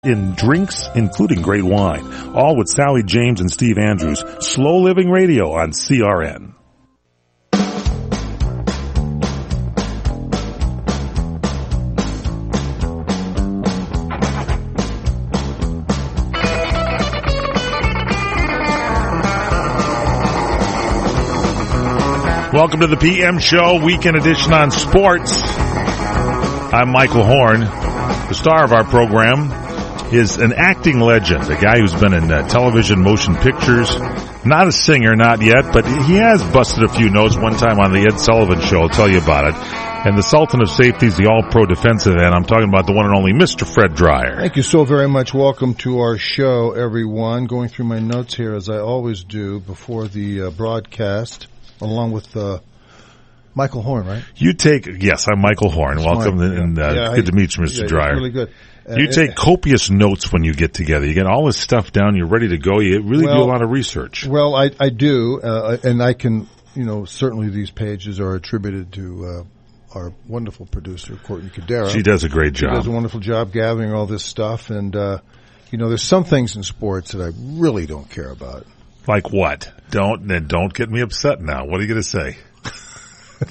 in drinks, including great wine. All with Sally James and Steve Andrews. Slow Living Radio on CRN. Welcome to the PM Show, weekend edition on sports. I'm Michael Horn. The star of our program is an acting legend, a guy who's been in television, motion pictures. Not a singer, not yet, but he has busted a few notes one time on the Ed Sullivan Show. I'll tell you about it. And the Sultan of Safety is the all-pro defensive end. I'm talking about the one and only Mr. Fred Dreyer. Thank you so very much. Welcome to our show, everyone. Going through my notes here, as I always do, before the broadcast, along with Michael Horn, right? Yes, I'm Michael Horn. That's Welcome, fine. and good to meet you, Mr. Dreyer. Really good. You take copious notes when you get together. You get all this stuff down. You're ready to go. You really do a lot of research. Well, I do, and I can, certainly these pages are attributed to our wonderful producer, Courtney Cadera. She does a great job. She does a wonderful job gathering all this stuff, and there's some things in sports that I really don't care about. Like what? Don't get me upset now. What are you going to say?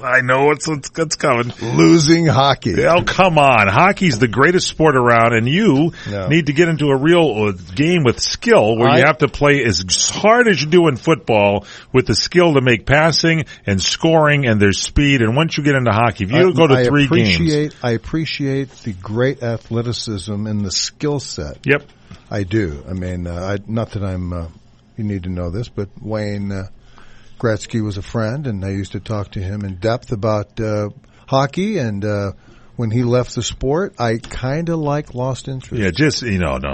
I know what's coming. Losing hockey. Oh, come on. Hockey's the greatest sport around, and you need to get into a real game with skill where you have to play as hard as you do in football with the skill to make passing and scoring, and there's speed. And once you get into hockey, if you go to three games. I appreciate the great athleticism and the skill set. Yep. I do. I mean, not that I'm, you need to know this, but Wayne Gretzky was a friend, and I used to talk to him in depth about hockey, and when he left the sport, I kind of lost interest. Yeah,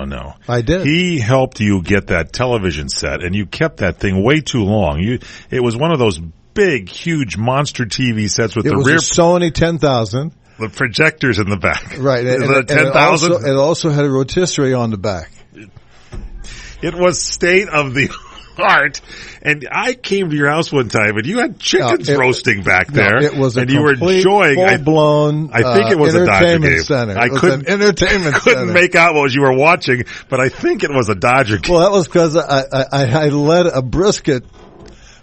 no. I did. He helped you get that television set, and you kept that thing way too long. It was one of those big, huge monster TV sets with a Sony 10,000. The projectors in the back. Right. And 10,000? It also had a rotisserie on the back. It was state of the art, and I came to your house one time, and you had chickens roasting back there. It was and you were enjoying full-blown. I think it was a Dodger game. Center. I couldn't make out what you were watching, but I think it was a Dodger game. Well, that was because I let a brisket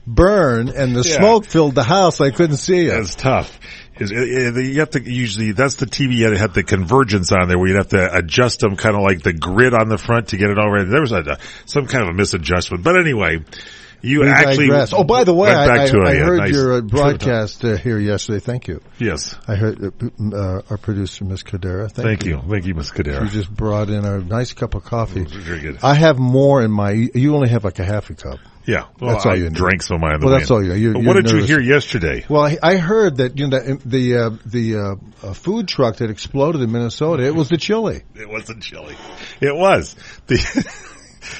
burn, and the smoke filled the house. I couldn't see it. It's tough. You have to usually, that's the TV that had the convergence on there where you'd have to adjust them kind of like the grid on the front to get it over. There was some kind of a misadjustment. But anyway, you actually digress. Oh, by the way, I heard nice your broadcast here yesterday. Thank you. Yes. I heard our producer, Ms. Cadera. Thank you. Thank you, Ms. Cadera. She just brought in a nice cup of coffee. Very good. I have more in you only have like a half a cup. Yeah, that's all you drank some of mine. That's all you. What did you hear yesterday? Well, I heard that the food truck that exploded in Minnesota. It was the chili. It wasn't chili. It was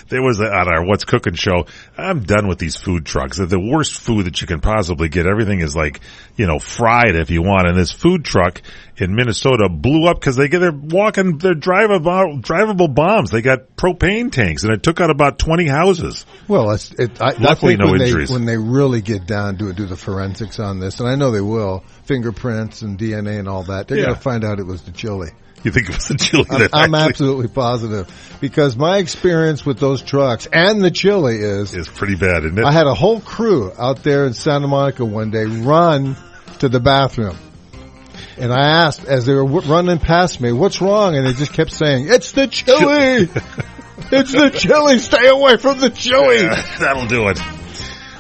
There was on our What's Cooking show. I'm done with these food trucks. They're the worst food that you can possibly get. Everything is fried if you want. And this food truck in Minnesota blew up because they're drivable bombs. They got propane tanks, and it took out about 20 houses. Well, luckily no injuries. When they really get down to it, do the forensics on this, and I know they will, fingerprints and DNA and all that, they're going to find out it was the chili. You think it was the chili? I'm absolutely positive, because my experience with those trucks and the chili is pretty bad, isn't it? I had a whole crew out there in Santa Monica one day run to the bathroom, and I asked as they were running past me, "What's wrong?" And they just kept saying, "It's the chili! It's the chili! Stay away from the chili!" Yeah, that'll do it.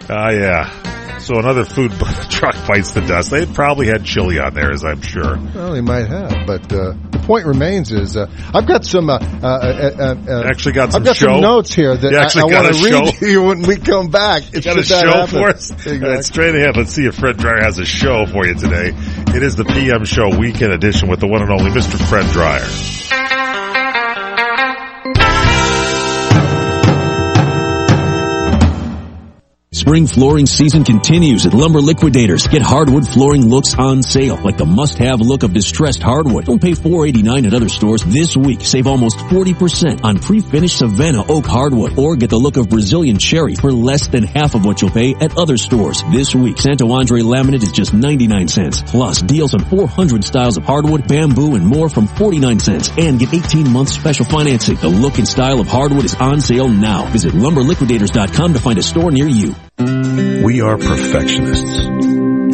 Yeah. So another food truck bites the dust. They probably had chili on there, as I'm sure. Well, they might have, but the point remains is I've got some. Actually, got some some notes here that I want to read to you when we come back. You got a show for us? Exactly. Straight ahead. Let's see if Fred Dreyer has a show for you today. It is the PM Show Weekend Edition with the one and only Mr. Fred Dreyer. Spring flooring season continues at Lumber Liquidators. Get hardwood flooring looks on sale, like the must-have look of distressed hardwood. Don't pay $4.89 at other stores this week. Save almost 40% on pre-finished Savannah oak hardwood, or get the look of Brazilian cherry for less than half of what you'll pay at other stores this week. Santo Andre laminate is just 99 cents. Plus, deals on 400 styles of hardwood, bamboo, and more from 49 cents. And get 18-month special financing. The look and style of hardwood is on sale now. Visit lumberliquidators.com to find a store near you. We are perfectionists.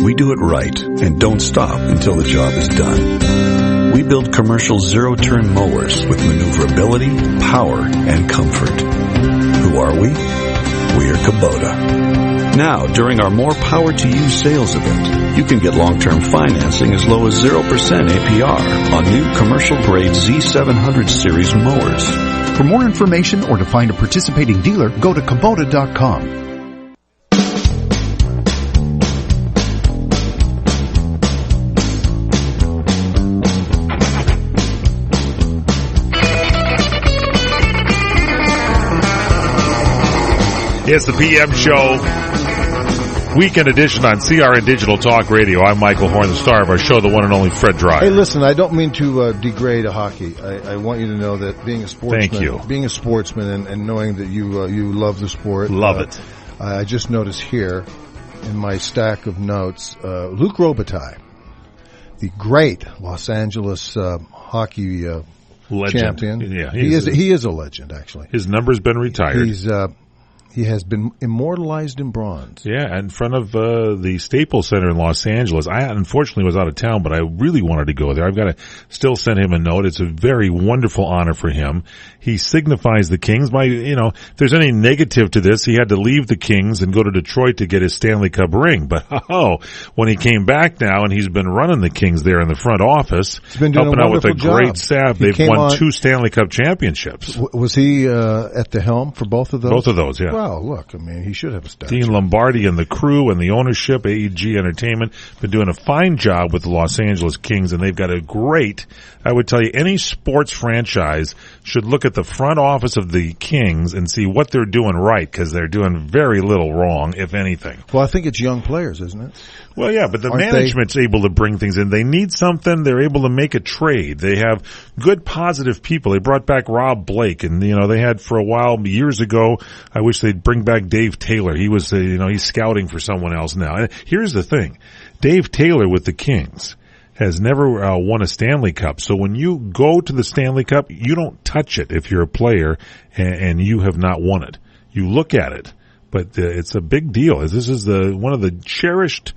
We do it right and don't stop until the job is done. We build commercial zero-turn mowers with maneuverability, power, and comfort. Who are we? We are Kubota. Now, during our More Power to You sales event, you can get long-term financing as low as 0% APR on new commercial-grade Z700 series mowers. For more information or to find a participating dealer, go to Kubota.com. It's the PM Show, weekend edition on CRN Digital Talk Radio. I'm Michael Horn, the star of our show, the one and only Fred Dreyer. Hey, listen, I don't mean to degrade hockey. I want you to know that being a sportsman, Thank you. Being a sportsman and knowing that you love the sport. Love it. I just noticed here in my stack of notes, Luc Robitaille, the great Los Angeles hockey Legend. champion. Yeah, he is a legend, actually. His number's been retired. He has been immortalized in bronze. Yeah, in front of the Staples Center in Los Angeles. I unfortunately was out of town, but I really wanted to go there. I've got to still send him a note. It's a very wonderful honor for him. He signifies the Kings. If there's any negative to this, he had to leave the Kings and go to Detroit to get his Stanley Cup ring. But when he came back now and he's been running the Kings there in the front office, he's been doing helping out with a great staff. They've won 2 Stanley Cup championships. Was he at the helm for both of those? Both of those, yeah. Well, look, I mean, he should have a statue. Dean Lombardi and the crew and the ownership, AEG Entertainment, been doing a fine job with the Los Angeles Kings, and they've got a great, I would tell you, any sports franchise should look at the front office of the Kings and see what they're doing right, because they're doing very little wrong, if anything. Well, I think it's young players, isn't it? Well, yeah, but the management's able to bring things in. They need something, they're able to make a trade. They have good, positive people. They brought back Rob Blake, and, they had for a while, years ago, I wish they'd bring back Dave Taylor. He was, he's scouting for someone else now. And here's the thing. Dave Taylor with the Kings has never won a Stanley Cup. So when you go to the Stanley Cup, you don't touch it if you're a player and you have not won it. You look at it, but it's a big deal. This is one of the cherished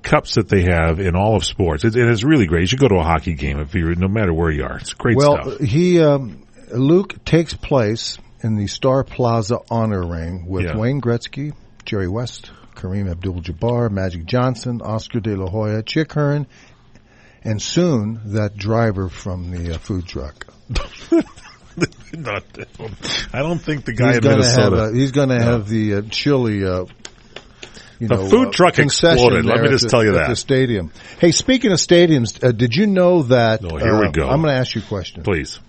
cups that they have in all of sports. It is really great. You should go to a hockey game no matter where you are. It's great stuff. Well, Luke takes place in the Star Plaza Honor Ring with Wayne Gretzky, Jerry West, Kareem Abdul-Jabbar, Magic Johnson, Oscar De La Hoya, Chick Hearn, and soon that driver from the food truck. I don't think the guy in Minnesota. He's going to have the chili. The food truck exploded. Let me just tell you that. At the stadium. Hey, speaking of stadiums, did you know that? Oh, here we go. I'm going to ask you a question. Please.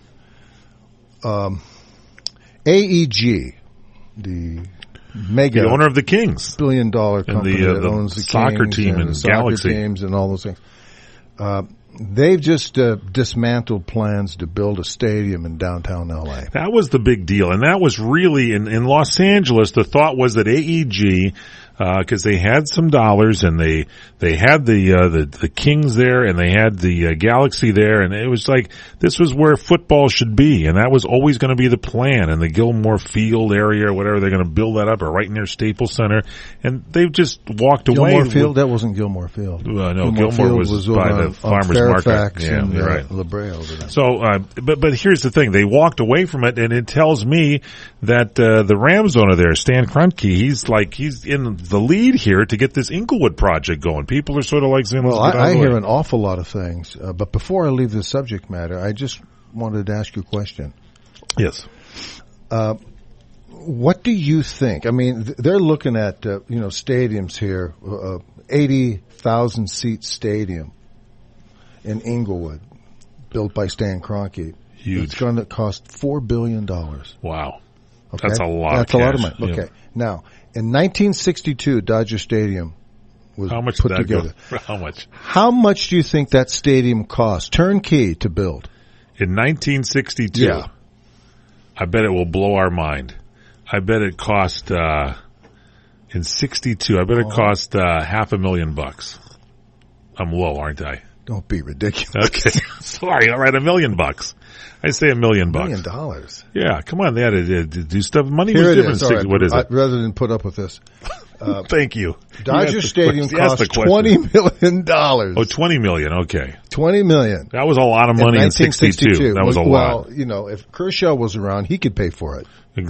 AEG, the the owner of the Kings, billion-dollar company that owns the soccer Kings team and Galaxy teams and all those things. They've just dismantled plans to build a stadium in downtown LA. That was the big deal, and that was really in Los Angeles. The thought was that AEG, because they had some dollars and they had the Kings there and they had the Galaxy there, and it was like this was where football should be, and that was always going to be the plan. And the Gilmore Field area or whatever, they're going to build that up or right near Staples Center, and they've just walked away. Gilmore Field? That wasn't Gilmore Field. No, Gilmore was by the farmers market. Yeah, and, you're right. La Brea over there. So, but here's the thing: they walked away from it, and it tells me that the Rams owner there, Stan Kroenke, he's in the lead here to get this Inglewood project going. People are sort of like saying, well, I hear an awful lot of things, but before I leave the subject matter, I just wanted to ask you a question. Yes. What do you think? I mean, they're looking at stadiums here, 80,000 seat stadium in Inglewood, built by Stan Kroenke. Huge. It's going to cost $4 billion. Wow. Okay? That's a lot. That's of a lot of cash. money. Yeah. Okay. Now, in 1962, Dodger Stadium was How much put did that together. go? How much? How much do you think that stadium cost, turnkey, to build? In 1962, Yeah. I bet it will blow our mind. I bet it cost, in 62, I bet it cost $500,000. I'm low, aren't I? Don't be ridiculous. Okay. Sorry, all right, $1 million. I say $1 million. $1 million. Yeah, come on, they had to do stuff. Money Here was it different. is. All right. What is it? Rather than put up with this. Thank you. Dodger Stadium You asked cost the question. $20 million. Oh, $20 million. Okay. $20 million. That was a lot of money in 62. That was a lot. Well, you know, if Kershaw was around, he could pay for it. He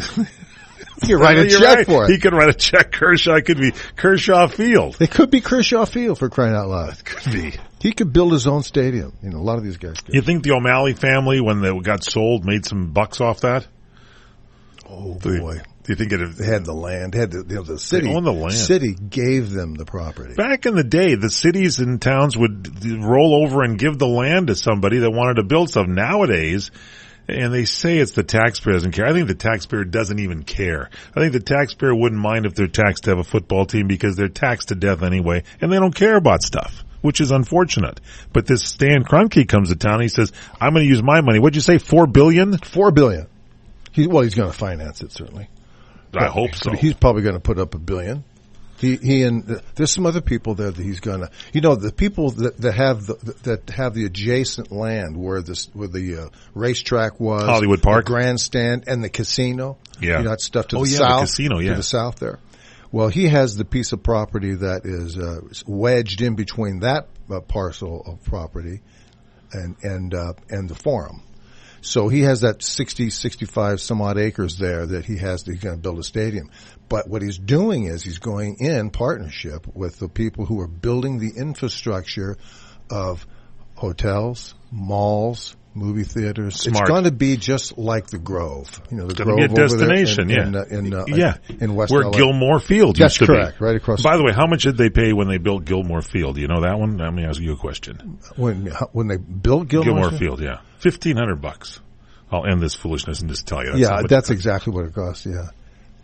He could write a check for it. He could write a check. Kershaw could be Kershaw Field. It could be Kershaw Field, for crying out loud. Could be. He could build his own stadium. You know, a lot of these guys could. You think the O'Malley family, when they got sold, made some bucks off that? Oh, boy. Do you think it? They had the land. They had the city. They owned the land. City gave them the property. Back in the day, the cities and towns would roll over and give the land to somebody that wanted to build stuff. Nowadays, and they say it's the taxpayer doesn't care. I think the taxpayer doesn't even care. I think the taxpayer wouldn't mind if they're taxed to have a football team because they're taxed to death anyway, and they don't care about stuff, which is unfortunate. But this Stan Kroenke comes to town and he says, I'm going to use my money. What'd you say, $4 billion? $4 billion. He's going to finance it, certainly. I hope so. But he's probably going to put up $1 billion. He and there's some other people there that he's going to. You know, the people that have the adjacent land where the racetrack was, Hollywood Park, the grandstand, and the casino. Yeah, you know, that stuff to the south, the casino, to the south there. Well, he has the piece of property that is wedged in between that parcel of property and the Forum. So he has that 65 some odd acres there that he's going to build a stadium. But what he's doing is he's going in partnership with the people who are building the infrastructure of hotels, malls, movie theaters. Smart. It's going to be just like the Grove. You know, the Grove be a destination, in West where LA. Gilmore Field used to correct, be. right across. By the way, how much did they pay when they built Gilmore Field? You know that one? Let me ask you a question. When they built Gilmore Field, yeah, $1,500. I'll end this foolishness and just tell you. That's exactly what it costs. Yeah,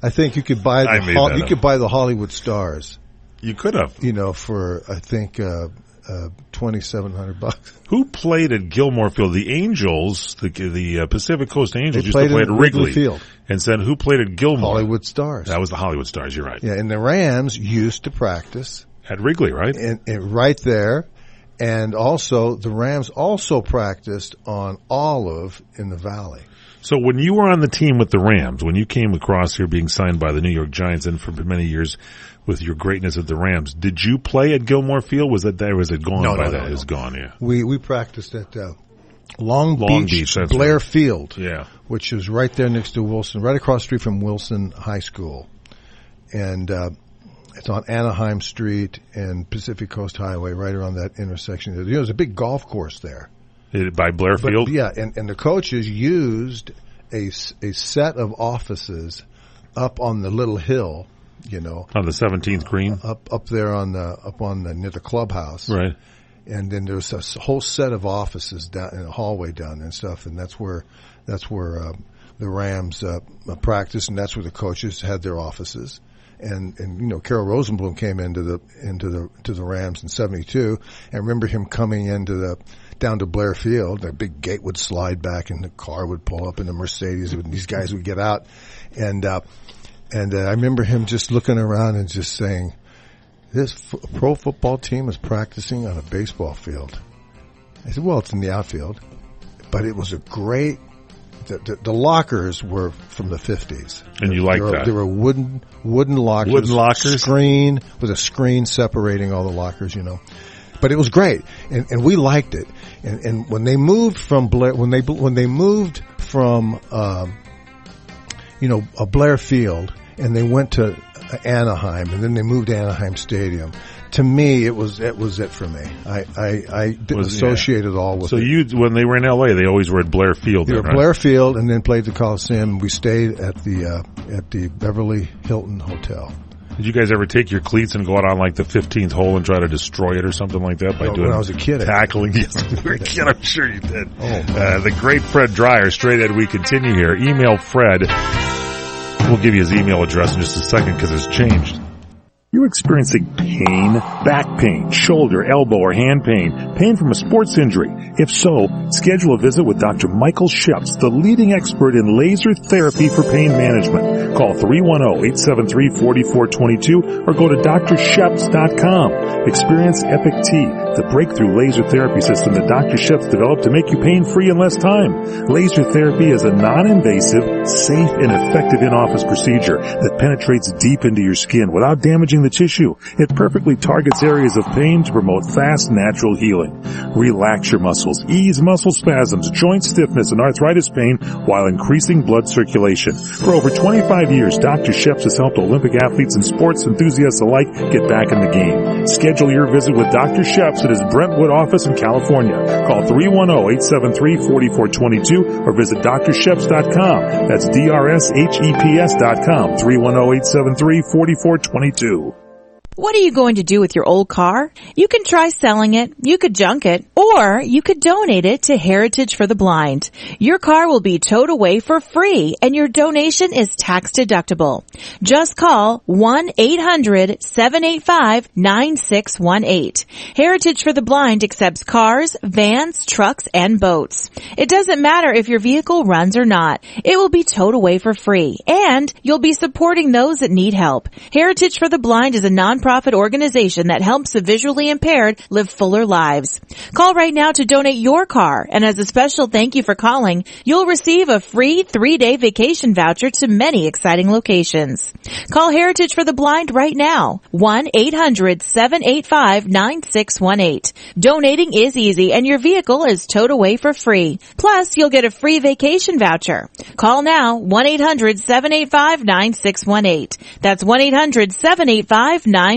I think you could buy could buy the Hollywood Stars. You could have, you know, for I think $2,700. Who played at Gilmore Field? The Angels, the Pacific Coast Angels used to play at Wrigley Field. And said, who played at Gilmore? Hollywood Stars. That was the Hollywood Stars. You're right. Yeah, and the Rams used to practice at Wrigley, right? And right there. And also, the Rams also practiced on Olive in the Valley. So when you were on the team with the Rams, when you came across here being signed by the New York Giants and for many years with your greatness at the Rams, did you play at Gilmore Field? Was it there? Was it gone by then? It was gone, yeah. We practiced at Long Beach Blair right. Field, yeah, which is right there next to Wilson, right across the street from Wilson High School. And it's on Anaheim Street and Pacific Coast Highway, right around that intersection. You know, there's a big golf course there. By Blair Field? Yeah, and the coaches used a set of offices up on the little hill, you know. On the 17th green? Up there near the clubhouse. Right. And then there's a whole set of offices down in the hallway down there and stuff, and that's where the Rams practiced, and that's where the coaches had their offices. And you know, Carroll Rosenblum came into the Rams in '72, and remember him coming down to Blair Field. The big gate would slide back, and the car would pull up in the Mercedes, and these guys would get out. And I remember him just looking around and just saying, "This pro football team is practicing on a baseball field." I said, "Well, it's in the outfield," but it was a great. The lockers were from the 50s. And you liked that? There were wooden lockers. Wooden lockers? With a screen separating all the lockers, you know. But it was great, and we liked it. And when they moved from Blair, when they moved from Blair Field, and they went to Anaheim, and then they moved to Anaheim Stadium. To me, it was it for me. I didn't associate it all with. So when they were in L.A., they always were at Blair Field. They were at Blair Field, and then played the Coliseum. We stayed at the Beverly Hilton Hotel. Did you guys ever take your cleats and go out on like the 15th hole and try to destroy it or something like that by doing when I was a kid, tackling? Yes, when you were a kid, I'm sure you did. Oh, the great Fred Dreyer, Straight Ed. We continue here. Email Fred We'll give you his email address in just a second because it's changed. You're experiencing pain, back pain, shoulder, elbow, or hand pain from a sports injury. If so, schedule a visit with Dr. Michael Sheps, the leading expert in laser therapy for pain management. Call 310-873-4422 or go to drsheps.com. Experience Epic T, the breakthrough laser therapy system that Dr. Sheps developed to make you pain-free in less time. Laser therapy is a non-invasive, safe, and effective in-office procedure that penetrates deep into your skin without damaging the tissue. It perfectly targets areas of pain to promote fast, natural healing. Relax your muscles, ease muscle spasms, joint stiffness, and arthritis pain while increasing blood circulation. For over 25 years, Dr. Sheps has helped Olympic athletes and sports enthusiasts alike get back in the game. Schedule your visit with Dr. Sheps at his Brentwood office in California. Call 310-873-4422 or visit drsheps.com. That's DRSHEPS.com. 310-873-4422. What are you going to do with your old car? You can try selling it, you could junk it, or you could donate it to Heritage for the Blind. Your car will be towed away for free, and your donation is tax deductible. Just call 1-800-785-9618. Heritage for the Blind accepts cars, vans, trucks, and boats. It doesn't matter if your vehicle runs or not. It will be towed away for free, and you'll be supporting those that need help. Heritage for the Blind is a nonprofit organization that helps the visually impaired live fuller lives. Call right now to donate your car, and as a special thank you for calling, you'll receive a free 3-day vacation voucher to many exciting locations. Call Heritage for the Blind right now, 1-800-785-9618. Donating is easy, and your vehicle is towed away for free. Plus, you'll get a free vacation voucher. Call now, 1-800-785-9618. That's 1-800-785-9618.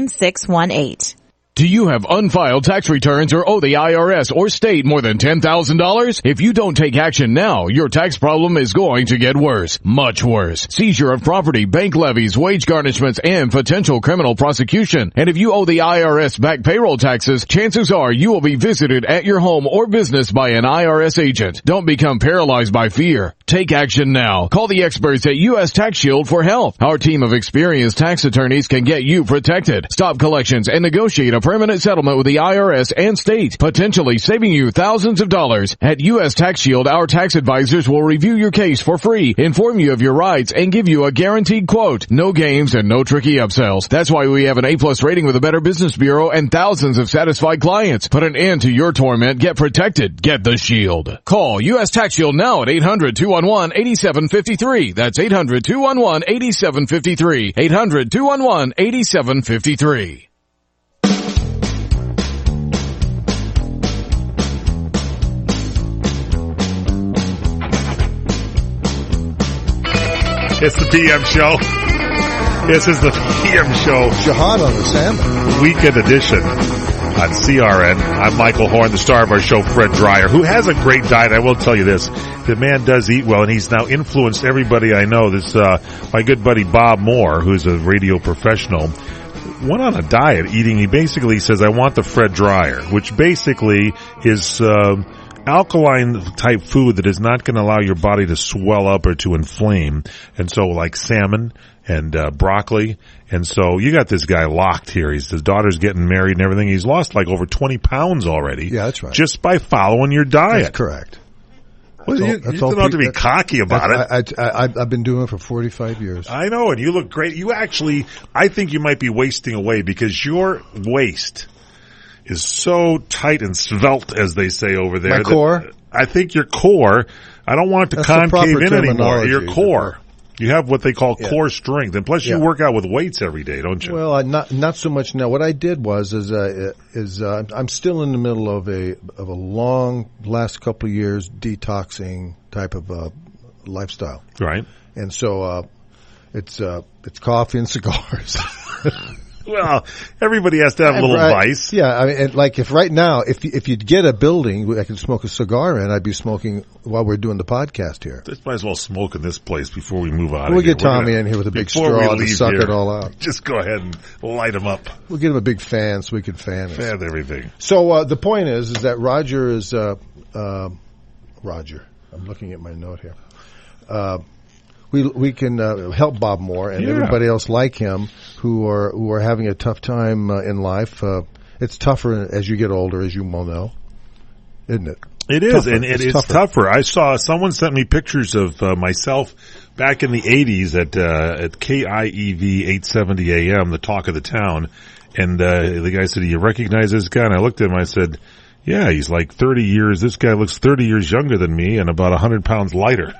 Do you have unfiled tax returns or owe the IRS or state more than $10,000? If you don't take action now, your tax problem is going to get worse. Much worse. Seizure of property, bank levies, wage garnishments, and potential criminal prosecution. And if you owe the IRS back payroll taxes, chances are you will be visited at your home or business by an IRS agent. Don't become paralyzed by fear. Take action now. Call the experts at U.S. Tax Shield for help. Our team of experienced tax attorneys can get you protected, stop collections, and negotiate a permanent settlement with the IRS and state, potentially saving you thousands of dollars. At U.S. Tax Shield, our tax advisors will review your case for free, inform you of your rights, and give you a guaranteed quote. No games and no tricky upsells. That's why we have an A+ rating with the Better Business Bureau and thousands of satisfied clients. Put an end to your torment. Get protected. Get the Shield. Call U.S. Tax Shield now at 800-211-8753. That's 800-211-8753. 800-211-8753. It's the PM show. This is the PM show. Jihad on the salmon. Weekend edition on CRN. I'm Michael Horn, the star of our show, Fred Dreyer, who has a great diet. I will tell you this. The man does eat well, and he's now influenced everybody I know. This, my good buddy Bob Moore, who's a radio professional, went on a diet eating. He basically says, I want the Fred Dreyer, which basically is, alkaline type food that is not going to allow your body to swell up or to inflame. And so like salmon and broccoli. And so you got this guy locked here. His daughter's getting married and everything. He's lost like over 20 pounds already. Yeah, that's right. Just by following your diet. That's correct. Well, you don't have to be cocky about it. I've been doing it for 45 years. I know, and you look great. You actually, I think you might be wasting away because your waist is so tight and svelte, as they say over there. My core? I think your core, I don't want it to concave in anymore. Your core. You have what they call core strength. And plus you work out with weights every day, don't you? Well, not so much now. What I did was I'm still in the middle of a long last couple of years detoxing type of lifestyle. Right. And so it's coffee and cigars. Well, everybody has to have a little vice. Yeah, I mean, and like if right now, if you'd get a building I could smoke a cigar in, I'd be smoking while we're doing the podcast here. Just might as well smoke in this place before we move out. We'll get Tommy in here with a big straw to suck it all out. Just go ahead and light him up. We'll get him a big fan so we can fan us. Fan everything. So the point is that Roger is Roger. I'm looking at my note here. we can help Bob Moore and everybody else like him who are having a tough time in life. It's tougher as you get older, as you well know, isn't it? It is, and it's tougher. I saw someone sent me pictures of myself back in the 80s at KIEV 870 AM, the talk of the town, and the guy said, "Do you recognize this guy?" And I looked at him, I said, "Yeah, he's like 30 years. This guy looks 30 years younger than me and about 100 pounds lighter."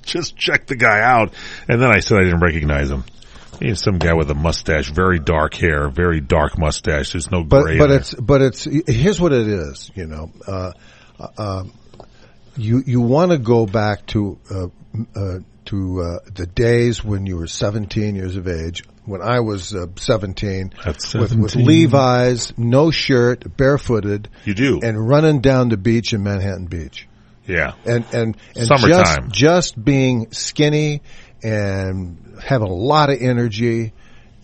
Just check the guy out. And then I said I didn't recognize him. He's some guy with a mustache, very dark hair, very dark mustache. There's no gray. But it's here's what it is. You know, you want to go back to the days when you were 17 years of age. When I was 17, with Levi's, no shirt, barefooted. You do. And running down the beach in Manhattan Beach. Yeah. And summertime. Just being skinny and having a lot of energy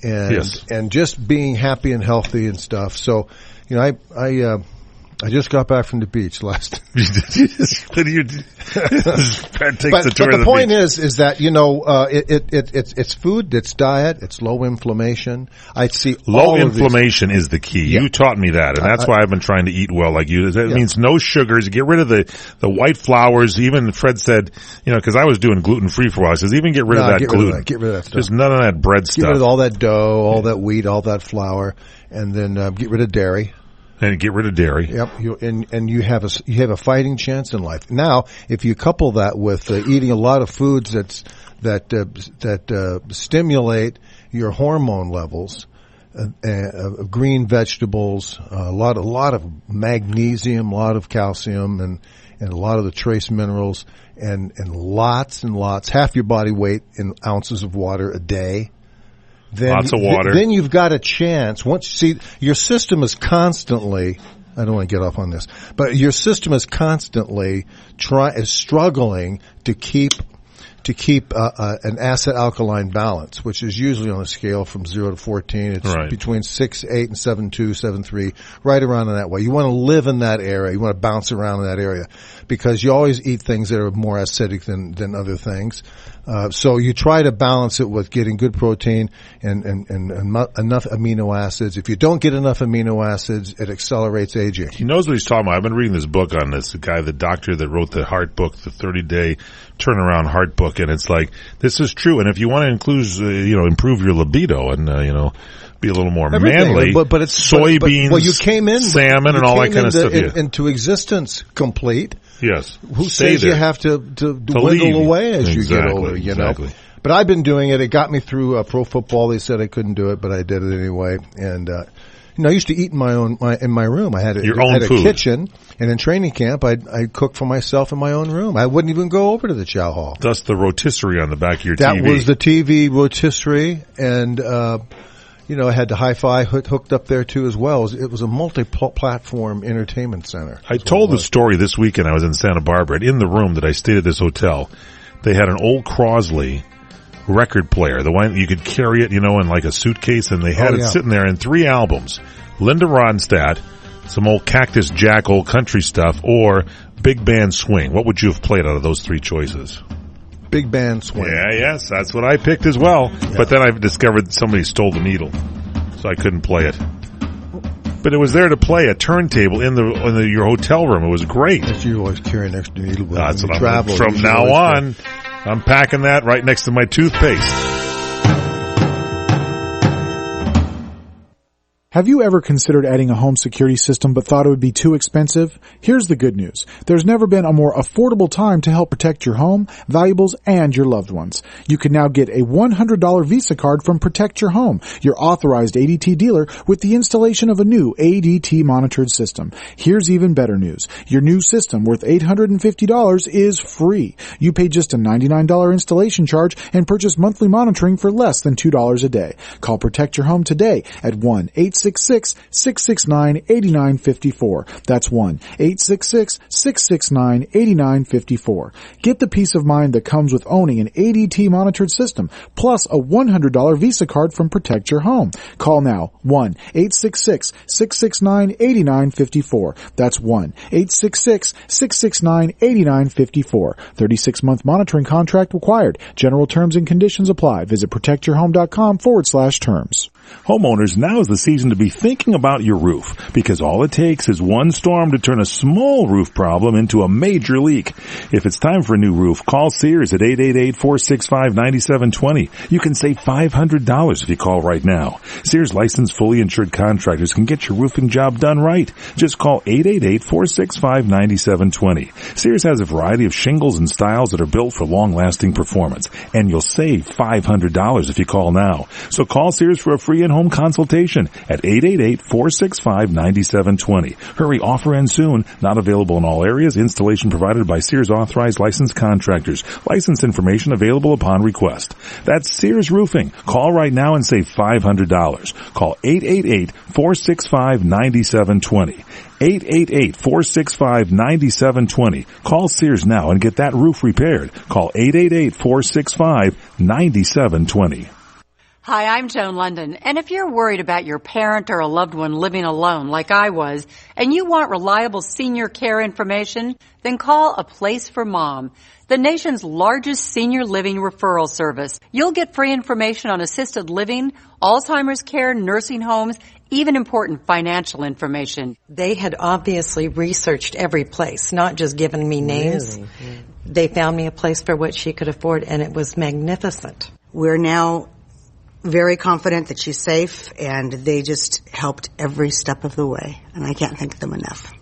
and just being happy and healthy and stuff. So, you know, I just got back from the beach last. But the point is that, you know, it's food, it's diet, it's low inflammation. I see low inflammation is the key. Yeah. You taught me that, and that's why I've been trying to eat well like you. That means no sugars. Get rid of the white flours. Even Fred said, you know, because I was doing gluten free for a while. He says even get rid of that gluten. Get rid of that stuff. Just none of that bread stuff. Get rid of all that dough, all that wheat, all that flour, and then get rid of dairy. And get rid of dairy. Yep, and you have a fighting chance in life. Now, if you couple that with eating a lot of foods that stimulate your hormone levels, green vegetables, a lot of magnesium, a lot of calcium, and a lot of the trace minerals, and lots and lots, half your body weight in ounces of water a day. Lots of water. Then you've got a chance. Your system is constantly, I don't want to get off on this, but your system is constantly struggling to keep an acid alkaline balance, which is usually on a scale from 0 to 14. It's between 6, 8, and 7, 2, 7, 3, right around in that way. You want to live in that area. You want to bounce around in that area because you always eat things that are more acidic than other things. So you try to balance it with getting good protein and enough amino acids. If you don't get enough amino acids, it accelerates aging. He knows what he's talking about. I've been reading this book on this, the guy, the doctor that wrote the heart book, the 30-day turnaround heart book, and it's like, this is true. And if you want to improve your libido and, be a little more manly, but it's soybeans, you came in, salmon, and all that kind of stuff. Into existence complete. Yes. Who says you have to dwindle away as you get older, you know? But I've been doing it. It got me through pro football. They said I couldn't do it, but I did it anyway. And, I used to eat in my room. I had a kitchen, and in training camp, I'd cook for myself in my own room. I wouldn't even go over to the chow hall. Thus the rotisserie on the back of your TV. That was the TV rotisserie, and, I had the hi-fi hooked up there too as well. It was a multi-platform entertainment center. I told the story this weekend. I was in Santa Barbara, and in the room that I stayed at this hotel, they had an old Crosley record player, the one you could carry it, in like a suitcase, and they had it sitting there in 3 albums. Linda Ronstadt, some old Cactus Jack, old country stuff, or Big Band Swing. What would you have played out of those 3 choices? Big Band Swing. Yeah, yes, that's what I picked as well. Yeah. But then I discovered somebody stole the needle, so I couldn't play it. But it was there to play a turntable in your hotel room. It was great. That's you always carry an extra needle with that's when what you travel. From now on, I'm packing that right next to my toothpaste. Have you ever considered adding a home security system but thought it would be too expensive? Here's the good news. There's never been a more affordable time to help protect your home, valuables, and your loved ones. You can now get a $100 Visa card from Protect Your Home, your authorized ADT dealer, with the installation of a new ADT monitored system. Here's even better news. Your new system, worth $850, is free. You pay just a $99 installation charge and purchase monthly monitoring for less than $2 a day. Call Protect Your Home today at 1-877 1-866-669-8954. That's 1-866-669-8954. Get the peace of mind that comes with owning an ADT monitored system, plus a $100 Visa card from Protect Your Home. Call now, 1-866-669-8954. That's 1-866-669-8954. 36-month monitoring contract required. General terms and conditions apply. Visit protectyourhome.com/terms. Homeowners, now is the season to be thinking about your roof, because all it takes is one storm to turn a small roof problem into a major leak. If it's time for a new roof, call Sears at 888-465-9720. You can save $500 if you call right now. Sears licensed, fully insured contractors can get your roofing job done right. Just call 888-465-9720. Sears has a variety of shingles and styles that are built for long-lasting performance, and you'll save $500 if you call now. So call Sears for a free in-home consultation at 888-465-9720. Hurry, offer ends soon. Not available in all areas. Installation provided by Sears authorized licensed contractors. License information available upon request. That's Sears Roofing. Call right now and save $500. Call 888-465-9720. 888-465-9720. Call Sears now and get that roof repaired. Call 888-465-9720. Hi, I'm Joan London, and if you're worried about your parent or a loved one living alone like I was, and you want reliable senior care information, then call A Place for Mom, the nation's largest senior living referral service. You'll get free information on assisted living, Alzheimer's care, nursing homes, even important financial information. They had obviously researched every place, not just given me names. Really? Yeah. They found me a place for what she could afford, and it was magnificent. We're now very confident that she's safe, and they just helped every step of the way, and I can't thank them enough.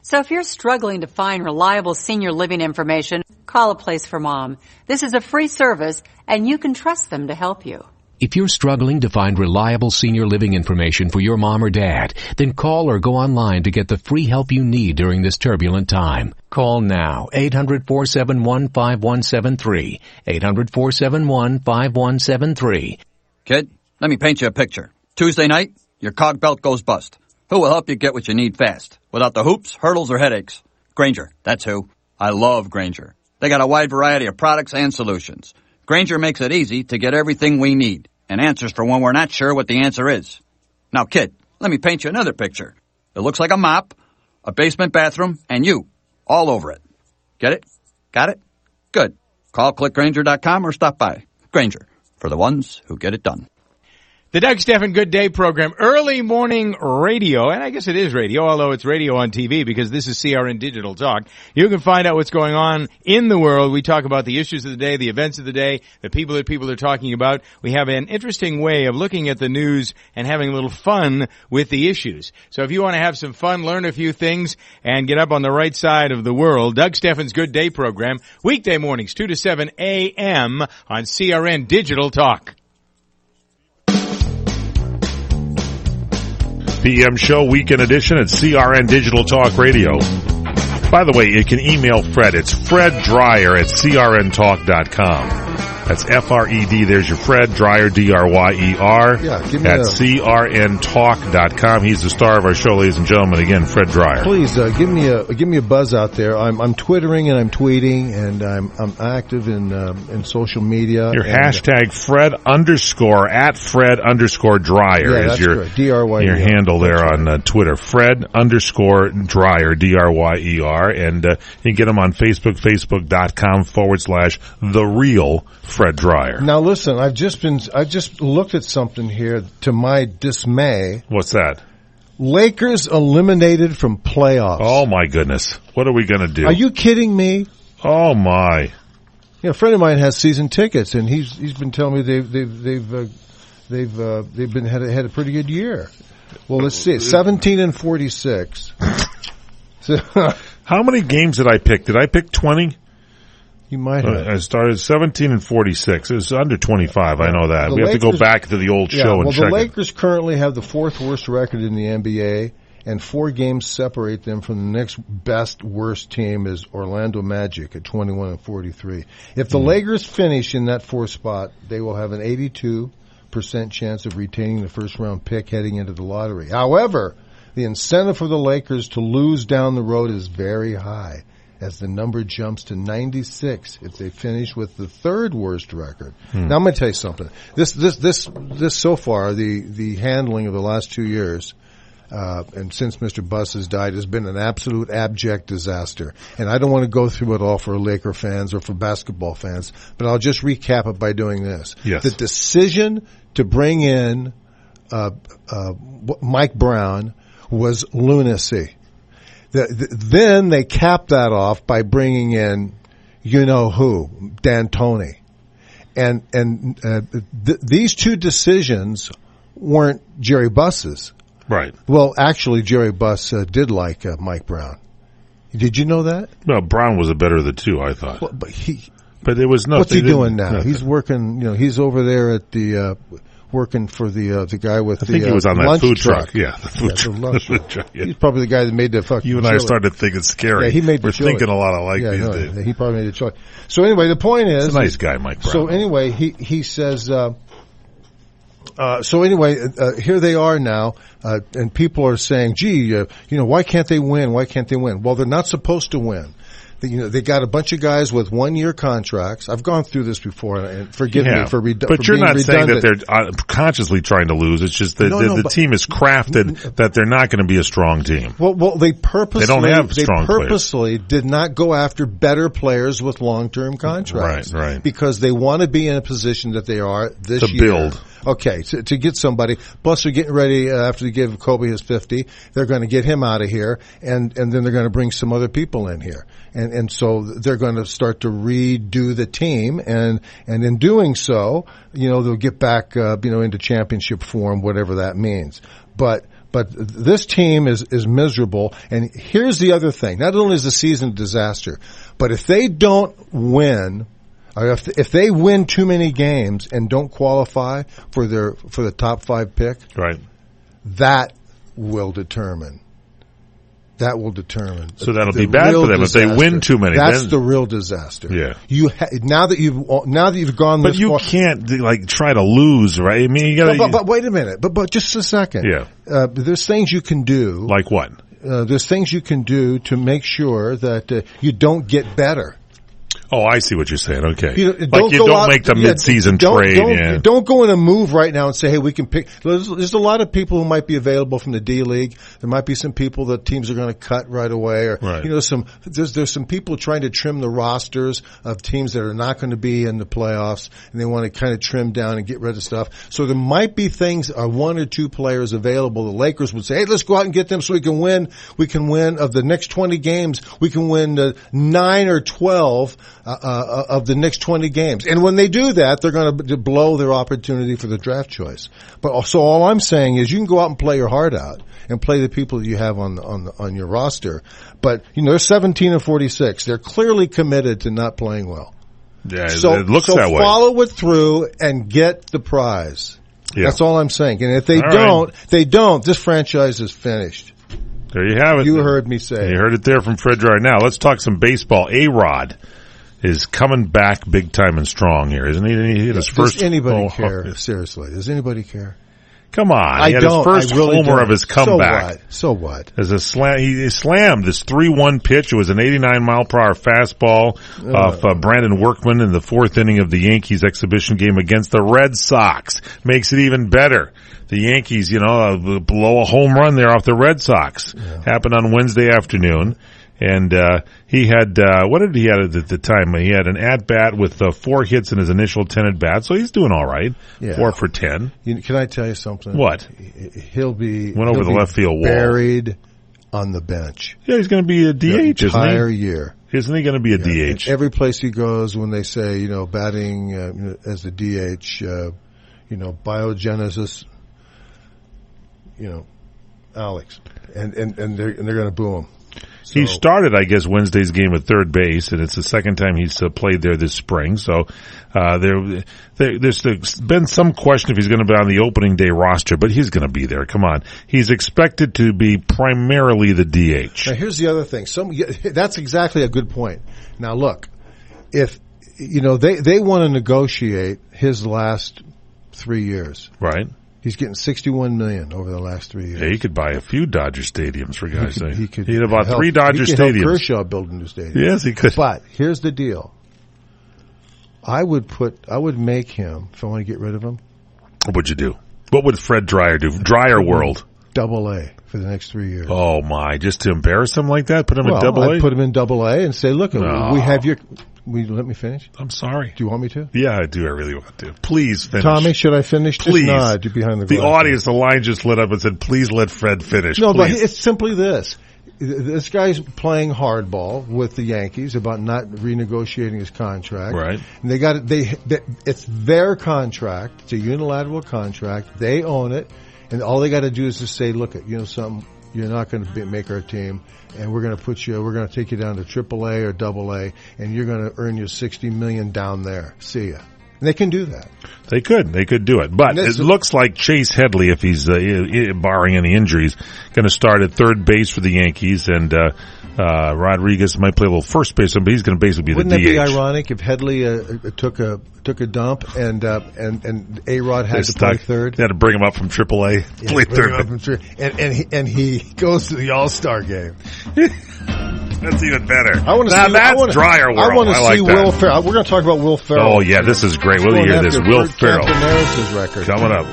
So if you're struggling to find reliable senior living information, call A Place for Mom. This is a free service, and you can trust them to help you. If you're struggling to find reliable senior living information for your mom or dad, then call or go online to get the free help you need during this turbulent time. Call now, 800-471-5173, 800-471-5173. Kid, let me paint you a picture. Tuesday night, your cog belt goes bust. Who will help you get what you need fast, without the hoops, hurdles, or headaches? Grainger, that's who. I love Grainger. They got a wide variety of products and solutions. Grainger makes it easy to get everything we need, and answers for when we're not sure what the answer is. Now, kid, let me paint you another picture. It looks like a mop, a basement bathroom, and you, all over it. Get it? Got it? Good. Call clickgrainger.com or stop by. Grainger, for the ones who get it done. The Doug Stephan Good Day program, early morning radio, and I guess it is radio, although it's radio on TV because this is CRN Digital Talk. You can find out what's going on in the world. We talk about the issues of the day, the events of the day, the people that people are talking about. We have an interesting way of looking at the news and having a little fun with the issues. So if you want to have some fun, learn a few things, and get up on the right side of the world, Doug Stephan's Good Day program, weekday mornings, 2 to 7 a.m. on CRN Digital Talk. PM Show Weekend Edition at CRN Digital Talk Radio. By the way, you can email Fred. It's Fred Dryer at crntalk.com. That's F-R-E-D. There's your Fred Dryer, D-R-Y-E-R, at crntalk.com. He's the star of our show, ladies and gentlemen. Again, Fred Dryer. Please give me a buzz out there. I'm twittering and I'm tweeting and I'm active in social media. Your hashtag Fred _, at Fred _ Dryer is your D-R-Y-E-R. Your handle there on Twitter. Fred _ Dryer, D-R-Y-E-R, and you can get him on Facebook, facebook.com / The Real Fred Dryer. Now listen, I just looked at something here to my dismay. What's that? Lakers eliminated from playoffs. Oh my goodness. What are we going to do? Are you kidding me? Oh my. You know, a friend of mine has season tickets and he's been telling me they've had a pretty good year. Well, let's see. 17-46. So, how many games did I pick? Did I pick 20? You might have. I started 17-46. It was under 25. I know that. We have to go back to the old show and check it. The Lakers currently have the fourth worst record in the NBA, and 4 games separate them from the next best worst team is Orlando Magic at 21-43. If the Lakers finish in that 4th spot, they will have an 82, 50% chance of retaining the first-round pick heading into the lottery. However, the incentive for the Lakers to lose down the road is very high, as the number jumps to 96 if they finish with the third worst record. Now I'm going to tell you something. This so far, the handling of the last 2 years, and since Mr. Buss has died, has been an absolute abject disaster. And I don't want to go through it all for Laker fans or for basketball fans, but I'll just recap it by doing this. Yes. The decision to bring in Mike Brown was lunacy. Then they capped that off by bringing in, you know who, D'Antoni. And these two decisions weren't Jerry Buss's. Right. Well, actually, Jerry Buss did like Mike Brown. Did you know that? Well, Brown was the better of the two, I thought. Well, but it was nothing. What's he doing now? Nothing. He's working. He's over there at the working for the guy with I think he was on that lunch food truck. Yeah, the food truck. The lunch truck. truck, yeah. He's probably the guy that made the fucking. You and chili. I started thinking scary. Yeah, he made the We're chili. thinking a lot alike these no, days. He probably made the chili. So anyway, the point is, He's a nice guy, Mike Brown. So anyway, he says. Here they are now, and people are saying, "Gee, why can't they win? Why can't they win?" Well, they're not supposed to win. They got a bunch of guys with 1-year contracts. I've gone through this before, and forgive me for But for you're being not saying that redundant. they're consciously trying to lose. It's just that the team is crafted that they're not going to be a strong team. Well, they purposely don't have strong players. did not go after better players with long-term contracts, right? Because they want to be in a position that they are this To year. build. Okay, to get somebody. Plus, they're getting ready after they give Kobe his 50. They're going to get him out of here, and then they're going to bring some other people in here, and so they're going to start to redo the team, and in doing so, they'll get back, into championship form, whatever that means. But this team is miserable, and here's the other thing: not only is the season a disaster, but if they don't win. Or if they win too many games and don't qualify for the top 5 pick, right? That will determine. So that'll be bad for them if they win too many. That's the real disaster. Yeah. Now that you've gone this far. But you can't try to lose, right? I mean, you got to. But wait a minute. But just a second. Yeah. There's things you can do. Like what? There's things you can do to make sure that you don't get better. Oh, I see what you're saying. Okay. You don't make the mid-season trade. Don't go in a move right now and say, hey, we can pick. There's a lot of people who might be available from the D-League. There might be some people that teams are going to cut right away. Or, right. There's some people trying to trim the rosters of teams that are not going to be in the playoffs, and they want to kind of trim down and get rid of stuff. So there might be things, 1 or 2 players available. The Lakers would say, hey, let's go out and get them so we can win. We can win of the next 20 games. We can win 9 or 12 of the next 20 games. And when they do that, they're going to blow their opportunity for the draft choice. But so all I'm saying is you can go out and play your heart out and play the people that you have on your roster. But, they're 17 and 46. They're clearly committed to not playing well. Yeah, it looks that way. So follow it through and get the prize. Yeah. That's all I'm saying. And if they don't, this franchise is finished. There you have it. You heard me say. You heard it there from Fred right now. Let's talk some baseball. A-Rod is coming back big time and strong here, isn't he? He hit his first. Does anybody care? Seriously, does anybody care? Come on, he had his first homer of his comeback. So what? As he slammed this 3-1 pitch. It was an 89-mile-per-hour fastball off Brandon Workman in the 4th inning of the Yankees exhibition game against the Red Sox. Makes it even better. The Yankees, blow a home run there off the Red Sox. Yeah. Happened on Wednesday afternoon. And he had what did he have at the time? He had an at-bat with 4 hits in his initial 10 at-bats, so he's doing all right. Yeah. 4 for 10. Can I tell you something? What? Went over the left field wall. Buried on the bench. Yeah, he's going to be a DH, the entire year. Isn't he going to be a DH? Every place he goes, when they say, batting as a DH, biogenesis, Alex. And they're going to boo him. So, he started, I guess, Wednesday's game at third base, and it's the second time he's played there this spring. So there's been some question if he's going to be on the opening day roster, but he's going to be there. Come on. He's expected to be primarily the DH. Now, here's the other thing. That's exactly a good point. Now, look, if they want to negotiate his last 3 years. Right. He's getting $61 million over the last 3 years. Yeah, he could buy a few Dodger stadiums, for God's sake. He could. He'd have bought help, 3 Dodger he could stadiums. Help Kershaw build a new stadium. Yes, he could. But here's the deal. I would make him, if I want to get rid of him. What would you do? What would Fred Dreyer do? Dreyer World. Double-A for the next 3 years. Oh, my. Just to embarrass him like that? Put him in Double-A? I'd put him in Double-A and say, look, we have your... Will you let me finish? I'm sorry. Do you want me to? Yeah, I do. I really want to. Please finish. Tommy, should I finish? Please. Just nod. You're behind the glass. The audience, the line just lit up and said, please let Fred finish. No, please. but it's simply this. This guy's playing hardball with the Yankees about not renegotiating his contract. Right. And it's their contract. It's a unilateral contract. They own it. And all they got to do is just say, look, something, you're not going to make our team. And we're going to take you down to AAA or AA, and you're going to earn your $60 million down there. See ya. And they can do that. They could do it. But it looks like Chase Headley, if he's barring any injuries, going to start at third base for the Yankees, and Rodriguez might play a little first base, but he's going to basically be the DH. Wouldn't that be ironic if Headley took a dump and A-Rod had to play third? They had to bring him up from AAA. Yeah, play third. And he goes to the All-Star game. That's even better. That's Dreyer World. I want to see Will Ferrell. We're going to talk about Will Ferrell. Oh, yeah, this is great. We'll hear this. Will Ferrell. Record. Coming up.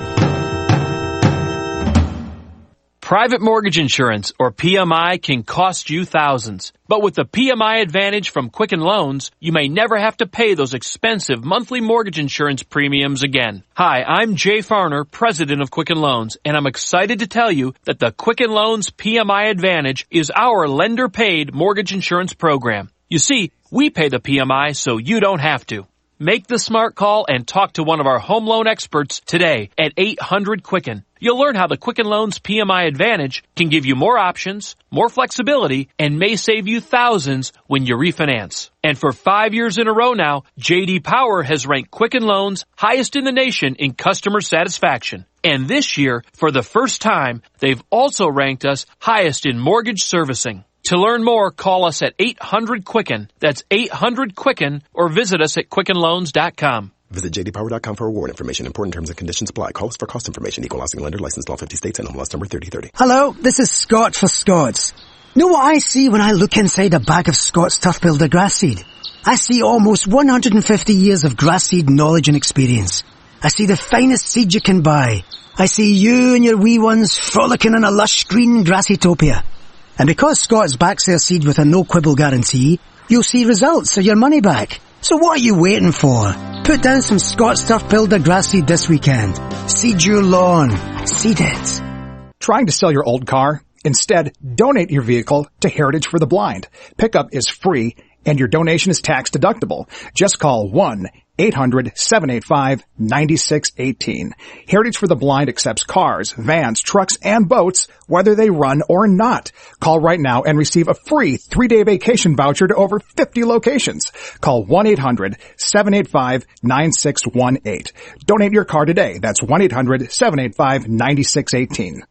Private mortgage insurance, or PMI, can cost you thousands. But with the PMI Advantage from Quicken Loans, you may never have to pay those expensive monthly mortgage insurance premiums again. Hi, I'm Jay Farner, president of Quicken Loans, and I'm excited to tell you that the Quicken Loans PMI Advantage is our lender-paid mortgage insurance program. You see, we pay the PMI so you don't have to. Make the smart call and talk to one of our home loan experts today at 800-QUICKEN. You'll learn how the Quicken Loans PMI Advantage can give you more options, more flexibility, and may save you thousands when you refinance. And for 5 years in a row now, J.D. Power has ranked Quicken Loans highest in the nation in customer satisfaction. And this year, for the first time, they've also ranked us highest in mortgage servicing. To learn more, call us at 800-QUICKEN. That's 800-QUICKEN, or visit us at QuickenLoans.com. Visit jdpower.com for award information. Important terms and conditions apply. Call us for cost information. Equal housing lender. Licensed in all 50 states and MLS number 3030. Hello, this is Scott for Scott's. Know what I see when I look inside a bag of Scott's Turf Builder grass seed? I see almost 150 years of grass seed knowledge and experience. I see the finest seed you can buy. I see you and your wee ones frolicking in a lush green grassitopia. And because Scott's backs their seed with a no-quibble guarantee, you'll see results or your money back. So what are you waiting for? Put down some Scott's Turf Builder grass seed this weekend. Seed your lawn. Seed it. Trying to sell your old car? Instead, donate your vehicle to Heritage for the Blind. Pickup is free and your donation is tax deductible. Just call 1-800-785-9618. Heritage for the Blind accepts cars, vans, trucks, and boats, whether they run or not. Call right now and receive a free 3-day vacation voucher to over 50 locations. Call 1-800-785-9618. Donate your car today. That's 1-800-785-9618.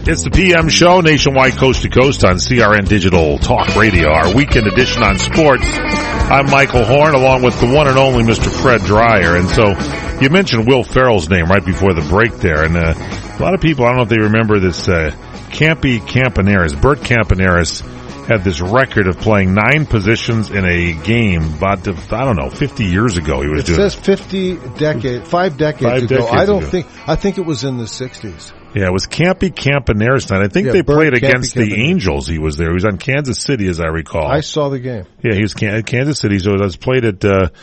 It's the PM show, nationwide, coast to coast on CRN Digital Talk Radio, our weekend edition on sports. I'm Michael Horn, along with the one and only Mr. Fred Dreyer. And so you mentioned Will Ferrell's name right before the break there. And a lot of people, I don't know if they remember this, Campy Campaneris, Bert Campaneris, had this record of playing 9 positions in a game about, 50 years ago he was doing it. It says 5 decades ago. I think it was in the 60s. Yeah, it was Campy Campaneris night. I think they played against the Angels. He was there. He was on Kansas City, as I recall. I saw the game. Yeah, he was at Kansas City. So it was played at the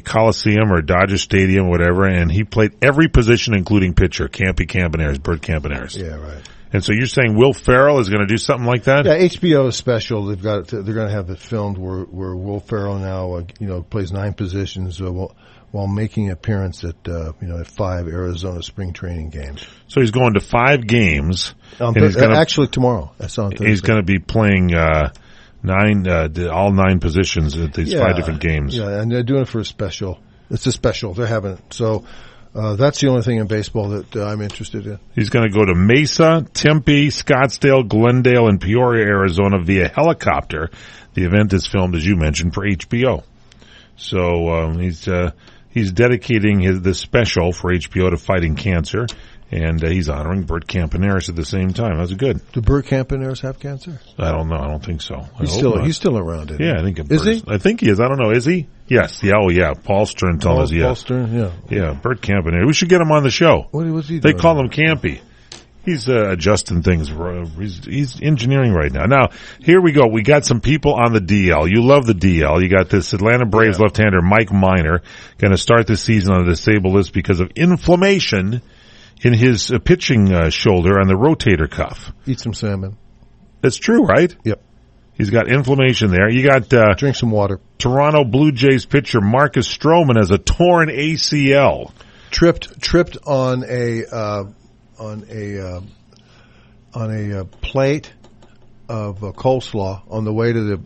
Coliseum or Dodger Stadium or whatever, and he played every position, including pitcher. Campy Campaneris, Bert Campaneris. Yeah, right. And so you're saying Will Ferrell is going to do something like that? Yeah, HBO is special. They're going to have it filmed where Will Ferrell now plays 9 positions while making an appearance at 5 Arizona spring training games. So he's going to 5 games. Actually tomorrow. That's on Thursday. He's going to be playing all 9 positions at these 5 different games. Yeah, and they're doing it for a special. It's a special. They're having it. So that's the only thing in baseball that I'm interested in. He's going to go to Mesa, Tempe, Scottsdale, Glendale, and Peoria, Arizona via helicopter. The event is filmed, as you mentioned, for HBO. So he's dedicating this special for HBO to fighting cancer, and he's honoring Bert Campaneris at the same time. That's good. Do Bert Campaneris have cancer? I don't know. I don't think so. He's still around, isn't he? Yeah, I think Is he? I think he is. I don't know. Is he? Yes. Yeah. Oh, yeah. Paul Stern told us. Yeah. Paul Stern. Yeah. Yeah. Bert Campaneris. We should get him on the show. What was he They doing? call him Campy. He's adjusting things. He's engineering right now. Now, here we go. We got some people on the DL. You love the DL. You got this Atlanta Braves left-hander Mike Minor going to start the season on the disabled list because of inflammation in his pitching shoulder on the rotator cuff. Eat some salmon. That's true, right? Yep. He's got inflammation there. You got drink some water. Toronto Blue Jays pitcher Marcus Stroman has a torn ACL. Tripped on a plate of coleslaw on the way to the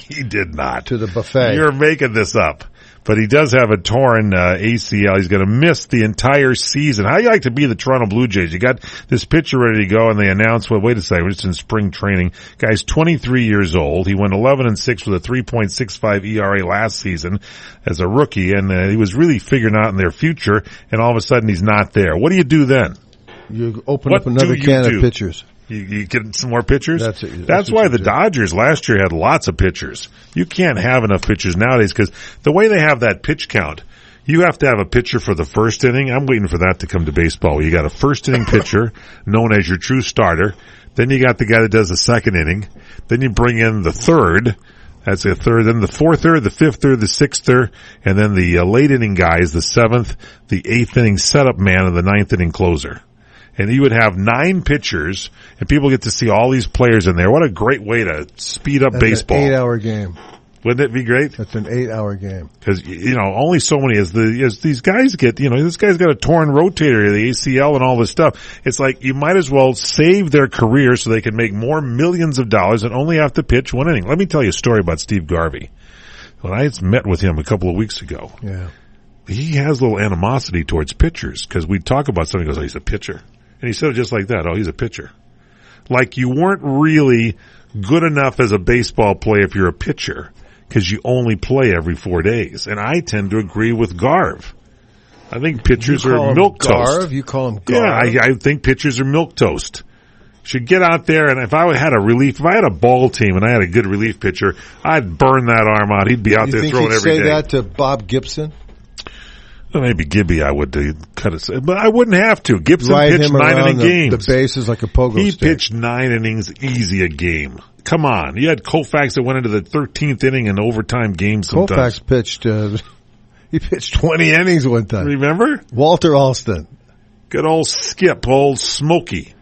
he did not to the buffet. You're making this up. But he does have a torn ACL. He's going to miss the entire season. How do you like to be the Toronto Blue Jays? You got this pitcher ready to go, and they announce, well, wait a second, we're just in spring training. Guy's 23 years old. He went 11-6 with a 3.65 ERA last season as a rookie, and he was really figuring out in their future, and all of a sudden he's not there. What do you do then? You open up another can of pitchers. You get some more pitchers? That's why the Dodgers last year had lots of pitchers. You can't have enough pitchers nowadays because the way they have that pitch count, you have to have a pitcher for the first inning. I'm waiting for that to come to baseball. You got a first inning pitcher known as your true starter. Then you got the guy that does the second inning. Then you bring in the third. That's a third. Then the fourth third, the fifth third, the sixth third, and then the late inning guy is the seventh, the eighth inning setup man, and the ninth inning closer. And you would have 9 pitchers, and people get to see all these players in there. What a great way to speed up baseball. An 8-hour game. Wouldn't it be great? That's an 8-hour game. Because, only so many as these guys get, this guy's got a torn rotator, the ACL and all this stuff. It's like you might as well save their career so they can make more millions of dollars and only have to pitch one inning. Let me tell you a story about Steve Garvey. When I met with him a couple of weeks ago, he has a little animosity towards pitchers because we talk about something, he goes, oh, he's a pitcher. And he said it just like that. Oh, he's a pitcher. Like you weren't really good enough as a baseball player if you're a pitcher because you only play every 4 days. And I tend to agree with Garv. I think pitchers are milk toast. You call him Garv? Yeah, I think pitchers are milk toast. Should get out there, and if I had a ball team and I had a good relief pitcher, I'd burn that arm out. He'd be out there throwing every day. You think he'd say that to Bob Gibson? Well, maybe Gibby I would cut it, but I wouldn't have to. Gibson pitched 9 inning games. The bases like a pogo He stick. pitched 9 innings easy a game. Come on. You had Koufax that went into the 13th inning in overtime games sometimes. Koufax pitched, he pitched 20 innings one time. Remember? Walter Alston. Good old Skip, old Smokey.